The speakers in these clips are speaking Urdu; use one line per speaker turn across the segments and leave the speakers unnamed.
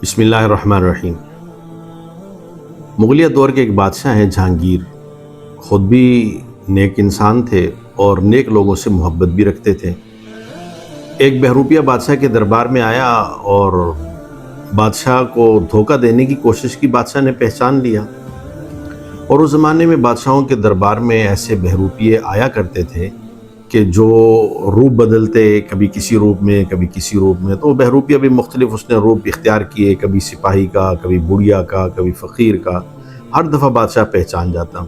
بسم اللہ الرحمن الرحیم۔ مغلیہ دور کے ایک بادشاہ ہیں جہانگیر، خود بھی نیک انسان تھے اور نیک لوگوں سے محبت بھی رکھتے تھے۔ ایک بہروپیہ بادشاہ کے دربار میں آیا اور بادشاہ کو دھوکہ دینے کی کوشش کی۔ بادشاہ نے پہچان لیا، اور اس زمانے میں بادشاہوں کے دربار میں ایسے بہروپیے آیا کرتے تھے کہ جو روپ بدلتے، کبھی کسی روپ میں کبھی کسی روپ میں۔ تو بہروپیہ بھی مختلف اس نے روپ اختیار کیے، کبھی سپاہی کا، کبھی بڑھیا کا، کبھی فقیر کا۔ ہر دفعہ بادشاہ پہچان جاتا۔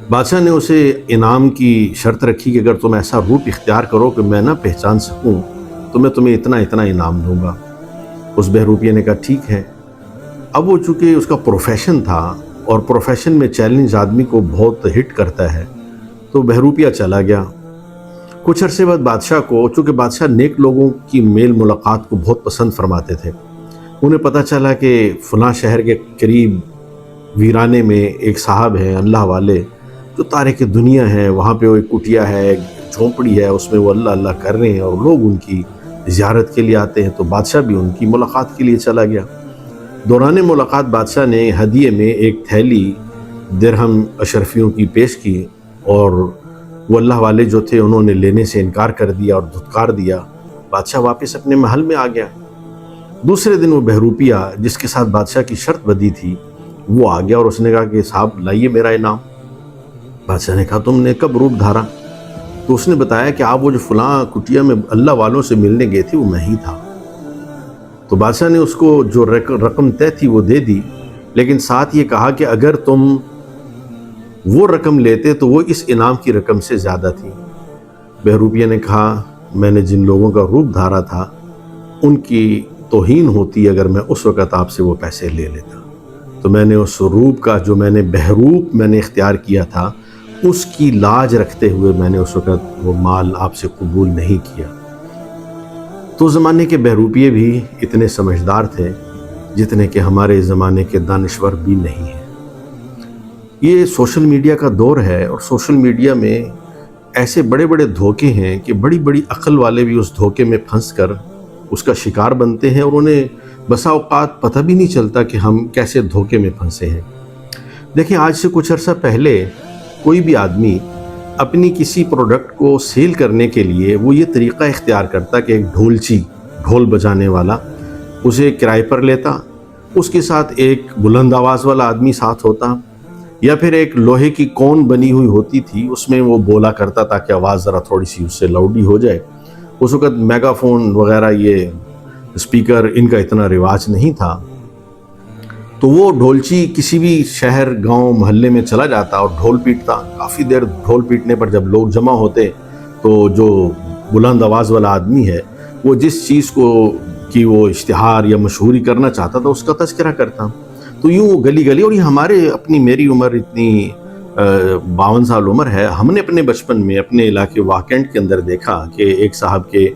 بادشاہ نے اسے انعام کی شرط رکھی کہ اگر تم ایسا روپ اختیار کرو کہ میں نہ پہچان سکوں تو میں تمہیں اتنا انعام دوں گا۔ اس بہروپیے نے کہا ٹھیک ہے۔ اب وہ چونکہ اس کا پروفیشن تھا اور پروفیشن میں چیلنج آدمی کو بہت ہٹ کرتا ہے، تو بہروپیہ چلا گیا۔ کچھ عرصے بعد بادشاہ کو، چونکہ بادشاہ نیک لوگوں کی میل ملاقات کو بہت پسند فرماتے تھے، انہیں پتہ چلا کہ فلاں شہر کے قریب ویرانے میں ایک صاحب ہیں اللہ والے جو تارک دنیا ہیں، وہاں پہ وہ ایک کٹیا ہے، ایک جھونپڑی ہے، اس میں وہ اللہ اللہ کر رہے ہیں اور لوگ ان کی زیارت کے لیے آتے ہیں۔ تو بادشاہ بھی ان کی ملاقات کے لیے چلا گیا۔ دوران ملاقات بادشاہ نے ہدیے میں ایک تھیلی درہم اشرفیوں کی پیش کی، اور وہ اللہ والے جو تھے انہوں نے لینے سے انکار کر دیا اور دھتکار دیا۔ بادشاہ واپس اپنے محل میں آ گیا۔ دوسرے دن وہ بہروپیہ جس کے ساتھ بادشاہ کی شرط بدی تھی وہ آ گیا، اور اس نے کہا کہ صاحب لائیے میرا انعام۔ بادشاہ نے کہا تم نے کب روپ دھارا؟ تو اس نے بتایا کہ آپ وہ جو فلاں کٹیا میں اللہ والوں سے ملنے گئے تھے وہ میں ہی تھا۔ تو بادشاہ نے اس کو جو رقم طے تھی وہ دے دی، لیکن ساتھ یہ کہا کہ اگر تم وہ رقم لیتے تو وہ اس انعام کی رقم سے زیادہ تھی۔ بہروپیہ نے کہا میں نے جن لوگوں کا روپ دھارا تھا ان کی توہین ہوتی اگر میں اس وقت آپ سے وہ پیسے لے لیتا، تو میں نے اس روپ کا جو میں نے بہروپ میں نے اختیار کیا تھا اس کی لاج رکھتے ہوئے میں نے اس وقت وہ مال آپ سے قبول نہیں کیا۔ تو زمانے کے بہروپیے بھی اتنے سمجھدار تھے جتنے کہ ہمارے زمانے کے دانشور بھی نہیں ہیں۔ یہ سوشل میڈیا کا دور ہے، اور سوشل میڈیا میں ایسے بڑے بڑے دھوکے ہیں کہ بڑی بڑی عقل والے بھی اس دھوکے میں پھنس کر اس کا شکار بنتے ہیں، اور انہیں بسا اوقات پتہ بھی نہیں چلتا کہ ہم کیسے دھوکے میں پھنسے ہیں۔ دیکھیں، آج سے کچھ عرصہ پہلے کوئی بھی آدمی اپنی کسی پروڈکٹ کو سیل کرنے کے لیے وہ یہ طریقہ اختیار کرتا کہ ایک ڈھول بجانے والا اسے کرائے پر لیتا، اس کے ساتھ ایک بلند آواز والا آدمی ساتھ ہوتا، یا پھر ایک لوہے کی کون بنی ہوئی ہوتی تھی اس میں وہ بولا کرتا تاکہ آواز ذرا تھوڑی سی اس سے لاؤڈی ہو جائے۔ اس وقت میگا فون وغیرہ یہ اسپیکر ان کا اتنا رواج نہیں تھا، تو وہ ڈھولچی کسی بھی شہر گاؤں محلے میں چلا جاتا اور ڈھول پیٹتا۔ کافی دیر ڈھول پیٹنے پر جب لوگ جمع ہوتے تو جو بلند آواز والا آدمی ہے وہ جس چیز کو کی وہ اشتہار یا مشہوری کرنا چاہتا تھا اس کا تذکرہ کرتا۔ تو یوں گلی گلی، اور یہ ہمارے میری عمر اتنی 52 سال عمر ہے، ہم نے اپنے بچپن میں اپنے علاقے واکنڈ کے اندر دیکھا کہ ایک صاحب کے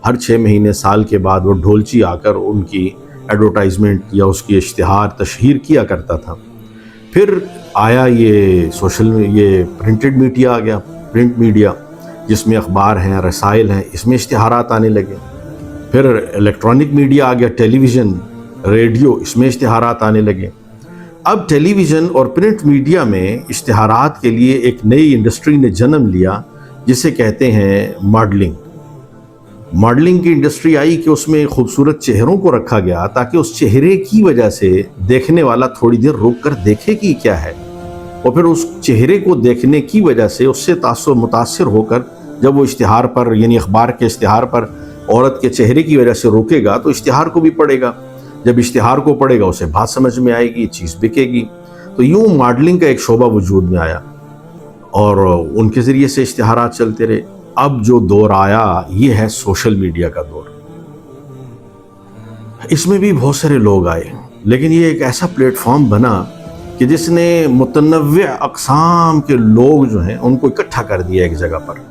ہر 6 مہینے سال کے بعد وہ ڈھولچی آ کر ان کی ایڈورٹائزمنٹ یا اس کی اشتہار تشہیر کیا کرتا تھا۔ پھر آیا یہ پرنٹڈ میڈیا آ گیا، پرنٹ میڈیا جس میں اخبار ہیں، رسائل ہیں، اس میں اشتہارات آنے لگے۔ پھر الیکٹرانک میڈیا آ گیا، ٹیلی ویژن، ریڈیو، اس میں اشتہارات آنے لگے۔ اب ٹیلی ویژن اور پرنٹ میڈیا میں اشتہارات کے لیے ایک نئی انڈسٹری نے جنم لیا جسے کہتے ہیں ماڈلنگ۔ ماڈلنگ کی انڈسٹری آئی کہ اس میں خوبصورت چہروں کو رکھا گیا تاکہ اس چہرے کی وجہ سے دیکھنے والا تھوڑی دیر رک کر دیکھے کہ کیا ہے، اور پھر اس چہرے کو دیکھنے کی وجہ سے اس سے متاثر ہو کر جب وہ اشتہار پر، یعنی اخبار کے اشتہار پر عورت کے چہرے کی وجہ سے روکے گا تو اشتہار کو بھی پڑھے گا، جب اشتہار کو پڑھے گا اسے بات سمجھ میں آئے گی، چیز بکے گی۔ تو یوں ماڈلنگ کا ایک شعبہ وجود میں آیا اور ان کے ذریعے سے اشتہارات چلتے رہے۔ اب جو دور آیا یہ ہے سوشل میڈیا کا دور۔ اس میں بھی بہت سارے لوگ آئے، لیکن یہ ایک ایسا پلیٹ فارم بنا کہ جس نے متنوع اقسام کے لوگ جو ہیں ان کو اکٹھا کر دیا ایک جگہ پر،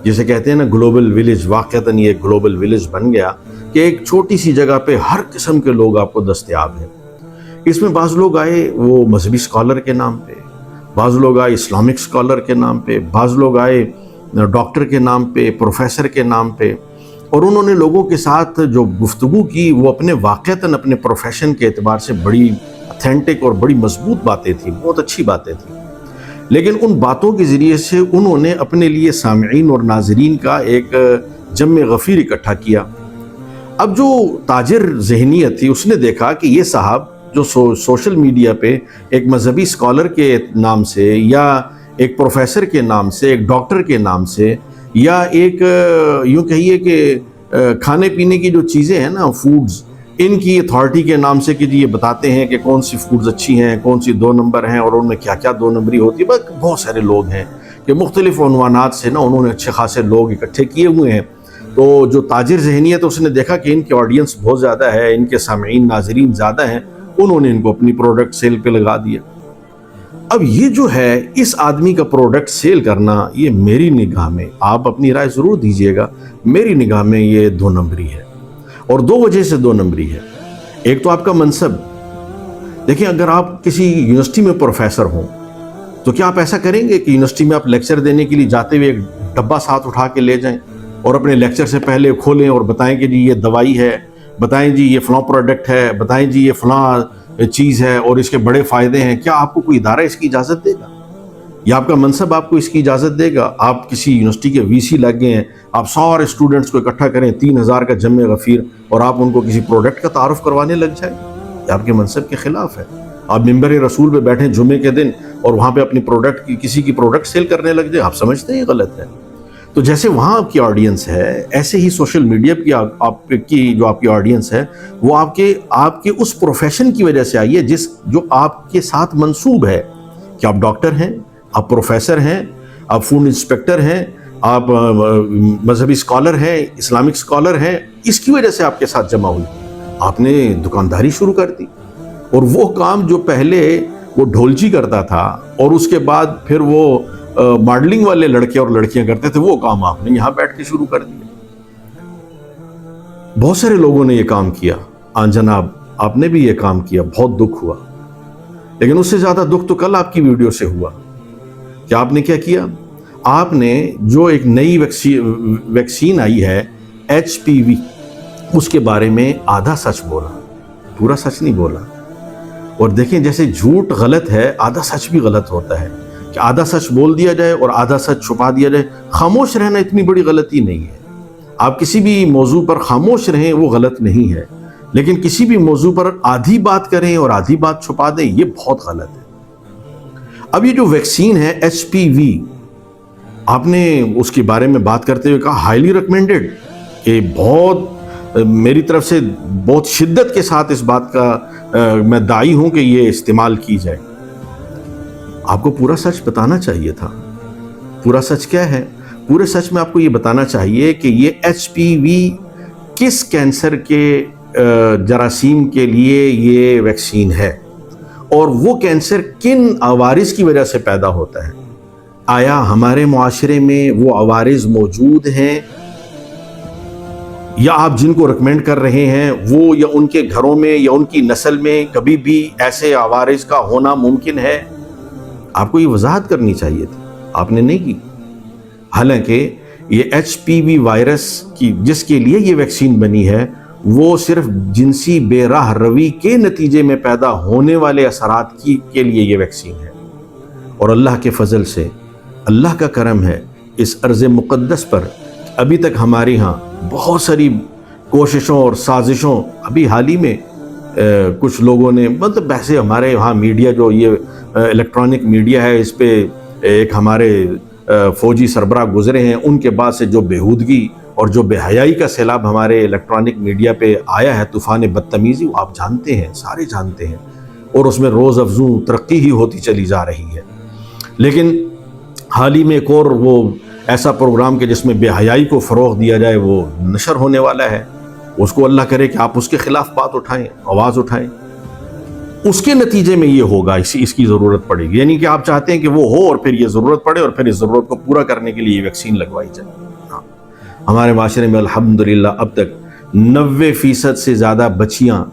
جسے کہتے ہیں نا گلوبل ولیج۔ واقعتاً یہ گلوبل ولیج بن گیا کہ ایک چھوٹی سی جگہ پہ ہر قسم کے لوگ آپ کو دستیاب ہیں۔ اس میں بعض لوگ آئے وہ مذہبی اسکالر کے نام پہ، بعض لوگ آئے اسلامک اسکالر کے نام پہ، بعض لوگ آئے ڈاکٹر کے نام پہ، پروفیسر کے نام پہ، اور انہوں نے لوگوں کے ساتھ جو گفتگو کی وہ اپنے واقعتاً اپنے پروفیشن کے اعتبار سے بڑی اتھینٹک اور بڑی مضبوط باتیں تھیں، بہت اچھی باتیں تھیں، لیکن ان باتوں کے ذریعے سے انہوں نے اپنے لیے سامعین اور ناظرین کا ایک جمع غفیر اکٹھا کیا۔ اب جو تاجر ذہنیت تھی اس نے دیکھا کہ یہ صاحب جو سوشل میڈیا پہ ایک مذہبی اسکالر کے نام سے یا ایک پروفیسر کے نام سے، ایک ڈاکٹر کے نام سے، یا ایک یوں کہیے کہ کھانے پینے کی جو چیزیں ہیں نا، فوڈز، ان کی اتھارٹی کے نام سے کہ جی یہ بتاتے ہیں کہ کون سی فوڈز اچھی ہیں، کون سی 2 نمبر ہیں، اور ان میں کیا کیا 2 نمبری ہوتی ہے۔ بہت سارے لوگ ہیں کہ مختلف عنوانات سے نا انہوں نے اچھے خاصے لوگ اکٹھے کیے ہوئے ہیں۔ تو جو تاجر ذہنیت اس نے دیکھا کہ ان کے آڈینس بہت زیادہ ہے، ان کے سامعین ناظرین زیادہ ہیں، انہوں نے ان کو اپنی پروڈکٹ سیل پہ لگا دیا۔ اب یہ جو ہے اس آدمی کا پروڈکٹ سیل کرنا، یہ میری نگاہ میں، آپ اپنی رائے ضرور دیجئے گا، میری نگاہ میں یہ 2 نمبری ہے، اور 2 وجہ سے 2 نمبری ہے۔ ایک تو آپ کا منصب، دیکھیں اگر آپ کسی یونیورسٹی میں پروفیسر ہوں تو کیا آپ ایسا کریں گے کہ یونیورسٹی میں آپ لیکچر دینے کے لیے جاتے ہوئے ایک ڈبہ ساتھ اٹھا کے لے جائیں اور اپنے لیکچر سے پہلے کھولیں اور بتائیں کہ جی یہ دوائی ہے، بتائیں جی یہ فلاں پروڈکٹ ہے، بتائیں جی یہ فلاں چیز ہے اور اس کے بڑے فائدے ہیں؟ کیا آپ کو کوئی ادارہ اس کی اجازت دے گا؟ یا آپ کا منصب آپ کو اس کی اجازت دے گا؟ آپ کسی یونیورسٹی کے وی سی لگ گئے ہیں، آپ سارے اسٹوڈنٹس کو اکٹھا کریں، 3000 کا جمع غفیر، اور آپ ان کو کسی پروڈکٹ کا تعارف کروانے لگ جائیں، یہ آپ کے منصب کے خلاف ہے۔ آپ ممبر رسول پہ بیٹھیں جمعے کے دن اور وہاں پہ اپنی پروڈکٹ کی کسی کی پروڈکٹ سیل کرنے لگ جائیں، آپ سمجھتے ہیں یہ غلط ہے۔ تو جیسے وہاں آپ کی آڈینس ہے، ایسے ہی سوشل میڈیا کی آپ کی جو آپ کی آڈینس ہے وہ آپ کے اس پروفیشن کی وجہ سے آئی ہے جو آپ کے ساتھ منسوب ہے، کہ آپ ڈاکٹر ہیں، آپ پروفیسر ہیں، آپ فوڈ انسپیکٹر ہیں، آپ مذہبی اسکالر ہیں، اسلامک اسکالر ہیں، اس کی وجہ سے آپ کے ساتھ جمع ہوئی، آپ نے دکانداری شروع کر دی، اور وہ کام جو پہلے وہ ڈھولچی کرتا تھا اور اس کے بعد پھر وہ ماڈلنگ والے لڑکے اور لڑکیاں کرتے تھے، وہ کام آپ نے یہاں بیٹھ کے شروع کر دیا۔ بہت سارے لوگوں نے یہ کام کیا، آن جناب آپ نے بھی یہ کام کیا، بہت دکھ ہوا، لیکن اس سے زیادہ دکھ تو کل آپ کی ویڈیو سے ہوا کہ آپ نے کیا کیا؟ آپ نے جو ایک نئی ویکسین آئی ہے HPV، اس کے بارے میں آدھا سچ بولا، پورا سچ نہیں بولا۔ اور دیکھیں جیسے جھوٹ غلط ہے، آدھا سچ بھی غلط ہوتا ہے، کہ آدھا سچ بول دیا جائے اور آدھا سچ چھپا دیا جائے۔ خاموش رہنا اتنی بڑی غلطی نہیں ہے، آپ کسی بھی موضوع پر خاموش رہیں وہ غلط نہیں ہے، لیکن کسی بھی موضوع پر آدھی بات کریں اور آدھی بات چھپا دیں، یہ بہت غلط ہے۔ اب یہ جو ویکسین ہے HPV، آپ نے اس کے بارے میں بات کرتے ہوئے کہا ہائیلی ریکمینڈڈ، کہ بہت میری طرف سے بہت شدت کے ساتھ اس بات کا میں داعی ہوں کہ یہ استعمال کی جائے۔ آپ کو پورا سچ بتانا چاہیے تھا۔ پورا سچ کیا ہے؟ پورے سچ میں آپ کو یہ بتانا چاہیے کہ یہ HPV کس کینسر کے جراثیم کے لیے یہ ویکسین ہے، اور وہ کینسر کن عوارض کی وجہ سے پیدا ہوتا ہے۔ آیا ہمارے معاشرے میں وہ عوارض موجود ہیں، یا آپ جن کو ریکمینڈ کر رہے ہیں وہ یا ان کے گھروں میں یا ان کی نسل میں کبھی بھی ایسے عوارض کا ہونا ممکن ہے؟ آپ کو یہ وضاحت کرنی چاہیے تھی، آپ نے نہیں کی۔ حالانکہ یہ HPV وائرس کی جس کے لیے یہ ویکسین بنی ہے، وہ صرف جنسی بے راہ روی کے نتیجے میں پیدا ہونے والے اثرات کے لیے یہ ویکسین ہے، اور اللہ کے فضل سے، اللہ کا کرم ہے اس ارض مقدس پر، ابھی تک ہمارے ہاں بہت ساری کوششوں اور سازشوں، ابھی حال ہی میں کچھ لوگوں نے، مطلب ویسے ہمارے یہاں میڈیا جو یہ الیکٹرانک میڈیا ہے، اس پہ ایک ہمارے فوجی سربراہ گزرے ہیں، ان کے بعد سے جو بےہودگی اور جو بے حیائی کا سیلاب ہمارے الیکٹرانک میڈیا پہ آیا ہے، طوفان بدتمیزی، وہ آپ جانتے ہیں، سارے جانتے ہیں، اور اس میں روز افزوں ترقی ہی ہوتی چلی جا رہی ہے۔ لیکن حال ہی میں ایک اور وہ ایسا پروگرام کہ جس میں بے حیائی کو فروغ دیا جائے، وہ نشر ہونے والا ہے، اس کو اللہ کرے کہ آپ اس کے خلاف بات اٹھائیں، آواز اٹھائیں، اس کے نتیجے میں یہ ہوگا، اس کی ضرورت پڑے گی، یعنی کہ آپ چاہتے ہیں کہ وہ ہو اور پھر یہ ضرورت پڑے اور پھر اس ضرورت کو پورا کرنے کے لیے یہ ویکسین لگوائی جائے۔ ہمارے معاشرے میں الحمدللہ اب تک 90% سے زیادہ بچیاں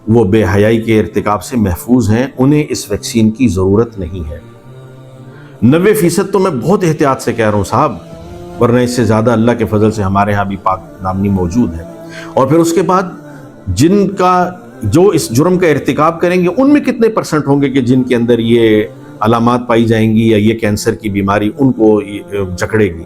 وہ بے حیائی کے ارتکاب سے محفوظ ہیں، انہیں اس ویکسین کی ضرورت نہیں ہے۔ 90% تو میں بہت احتیاط سے کہہ رہا ہوں صاحب، ورنہ اس سے زیادہ اللہ کے فضل سے ہمارے ہاں بھی پاک دامنی موجود ہے۔ اور پھر اس کے بعد جن کا جو اس جرم کا ارتکاب کریں گے ان میں کتنے پرسنٹ ہوں گے کہ جن کے اندر یہ علامات پائی جائیں گی یا یہ کینسر کی بیماری ان کو جکڑے گی،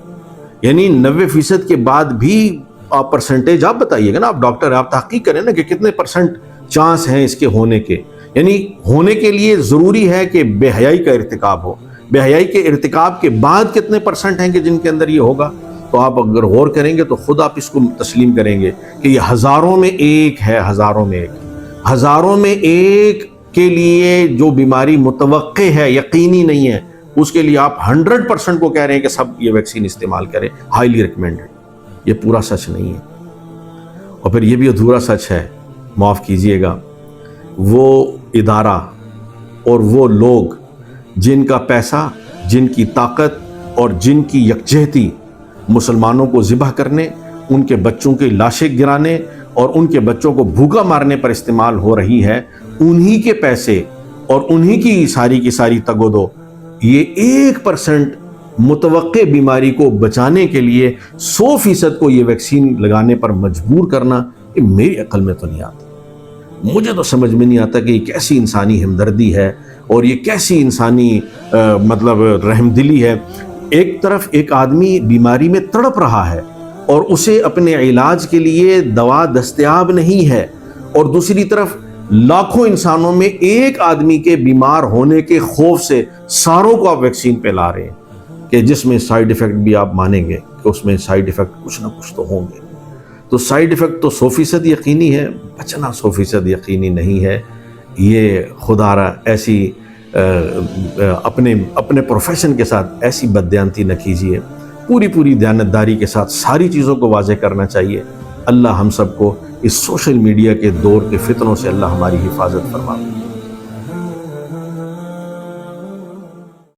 یعنی 90% کے بعد بھی آپ پرسنٹیج آپ بتائیے گا نا، آپ ڈاکٹر آپ تحقیق کریں نا کہ کتنے پرسنٹ چانس ہیں اس کے ہونے کے، یعنی ہونے کے لیے ضروری ہے کہ بے حیائی کا ارتکاب ہو، بے حیائی کے ارتکاب کے بعد کتنے پرسنٹ ہیں کہ جن کے اندر یہ ہوگا، تو آپ اگر غور کریں گے تو خود آپ اس کو تسلیم کریں گے کہ یہ ہزاروں میں ایک ہے، ہزاروں میں ایک، ہزاروں میں ایک کے لیے جو بیماری متوقع ہے، یقینی نہیں ہے، اس کے لیے آپ 100% کو کہہ رہے ہیں کہ سب یہ ویکسین استعمال کریں، ہائیلی ریکمینڈڈ۔ یہ پورا سچ نہیں ہے۔ اور پھر یہ بھی ادھورا سچ ہے، معاف کیجئے گا، وہ ادارہ اور وہ لوگ جن کا پیسہ، جن کی طاقت اور جن کی یکجہتی مسلمانوں کو ذبح کرنے، ان کے بچوں کی لاشیں گرانے اور ان کے بچوں کو بھوکا مارنے پر استعمال ہو رہی ہے، انہی کے پیسے اور انہی کی ساری تگ و دو یہ 1% متوقع بیماری کو بچانے کے لیے 100% کو یہ ویکسین لگانے پر مجبور کرنا، یہ میری عقل میں تو نہیں آتا۔ مجھے تو سمجھ میں نہیں آتا کہ یہ کیسی انسانی ہمدردی ہے اور یہ کیسی انسانی مطلب رحم دلی ہے۔ ایک طرف ایک آدمی بیماری میں تڑپ رہا ہے اور اسے اپنے علاج کے لیے دوا دستیاب نہیں ہے، اور دوسری طرف لاکھوں انسانوں میں ایک آدمی کے بیمار ہونے کے خوف سے ساروں کو آپ ویکسین پہ لا رہے ہیں کہ جس میں سائیڈ ایفیکٹ بھی آپ مانیں گے کہ اس میں سائیڈ ایفیکٹ کچھ نہ کچھ تو ہوں گے۔ تو سائیڈ ایفیکٹ تو 100% یقینی ہے، بچنا 100% یقینی نہیں ہے۔ یہ خدا را ایسی اپنے پروفیشن کے ساتھ ایسی بددیانتی نہ کیجیے، پوری دیانتداری کے ساتھ ساری چیزوں کو واضح کرنا چاہیے۔ اللہ ہم سب کو اس سوشل میڈیا کے دور کے فتنوں سے اللہ ہماری حفاظت فرمائے۔